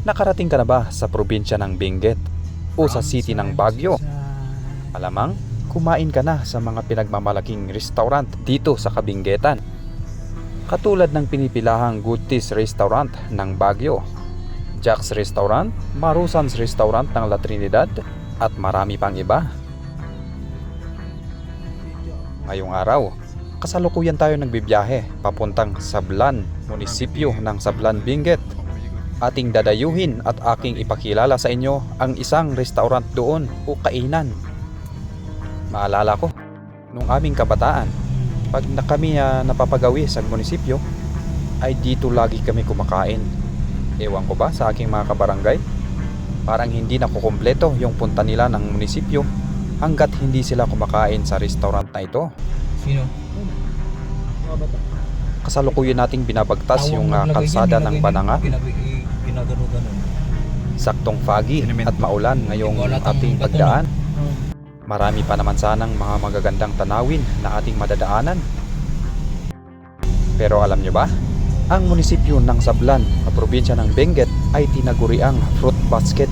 Nakarating ka na ba sa probinsya ng Benguet o sa city ng Baguio? Alamang, kumain ka na sa mga pinagmamalaking restaurant dito sa Kabingetan. Katulad ng pinipilahang Goodtees Restaurant ng Baguio, Jack's Restaurant, Marusan's Restaurant ng La Trinidad, at marami pang iba. Ngayong araw, kasalukuyan tayo nagbibiyahe papuntang Sablan, munisipyo ng Sablan, Benguet. Ating dadayuhin at aking ipakilala sa inyo ang isang restaurant doon o kainan. Maalala ko, nung aming kabataan, pag kami napapagawi sa munisipyo, ay dito lagi kami kumakain. Ewan ko ba sa aking mga kabarangay, parang hindi nakukumpleto yung punta nila ng munisipyo hanggat hindi sila kumakain sa restaurant na ito. Sino? Mga bata. Kasalukuyan nating binabagtas yung kalsada ng Bananga. Ginagano-ganon. Saktong foggy at maulan ngayong ating pagdaan. Marami pa naman sanang mga magagandang tanawin na ating madadaanan. Pero alam nyo ba? Ang munisipyo ng Sablan, sa probinsya ng Benguet, ay tinaguriang fruit basket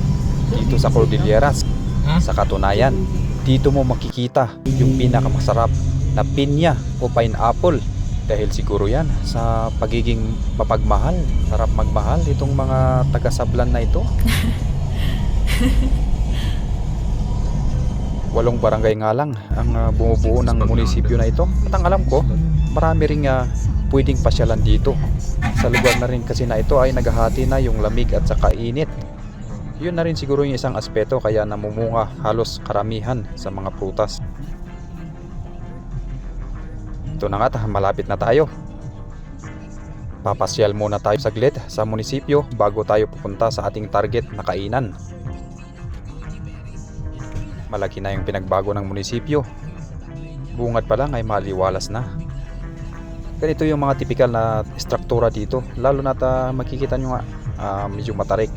dito sa Cordilleras. Sa katunayan, dito mo makikita yung pinakamasarap na pinya o pineapple. Dahil siguro yan sa pagiging mapagmahal, sarap magmahal itong mga taga-Sablan na ito. 8 barangay nga lang ang bumubuo ng munisipyo na ito. At ang alam ko, marami ring pwedeng pasyalan dito. Sa lugar na rin kasi na ito ay naghahati na yung lamig at saka init. Yun na rin siguro yung isang aspeto kaya namumunga halos karamihan sa mga prutas. Ito na nga, malapit na tayo. Papasyal muna tayo saglit sa munisipyo bago tayo pupunta sa ating target na kainan. Malaki na yung pinagbago ng munisipyo. Bungad pa lang ay maliwalas na. Ganito yung mga tipikal na struktura dito. Lalo na makikita nyo nga medyo matarik.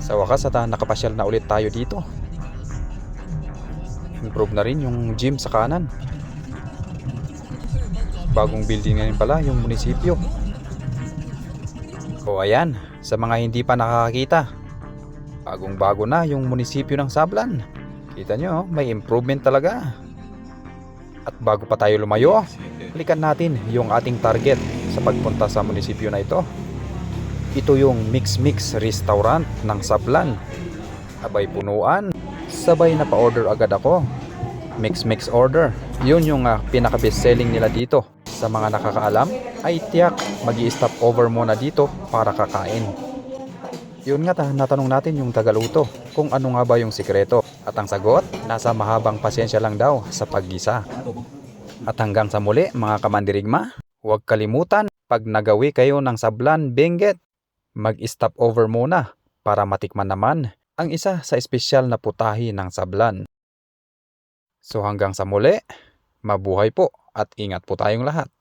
Sa wakas at nakapasyal na ulit tayo dito. Improve na rin yung gym sa kanan. Bagong building na rin pala yung munisipyo. O ayan, sa mga hindi pa nakakakita, bagong bago na yung munisipyo ng Sablan. Kita nyo, may improvement talaga. At bago pa tayo lumayo, balikan natin yung ating target sa pagpunta sa munisipyo na ito. Ito yung Mix Mix Restaurant ng Sablan. Abay punuan, sabay na pa-order agad ako. Mix Mix order. Yun yung pinaka best selling nila dito. Sa mga nakakaalam, ay tiyak magi-stop over muna dito para kakain. Yun nga natanong natin yung tagaluto kung ano nga ba yung sikreto. At ang sagot, nasa mahabang pasensya lang daw sa paggisa. At hanggang sa muli mga kamandirigma, huwag kalimutan pag nagawi kayo ng Sablan, Benguet, mag-stop over muna para matikman naman ang isa sa espesyal na putahe ng Sablan. So hanggang sa muli, mabuhay po at ingat po tayong lahat.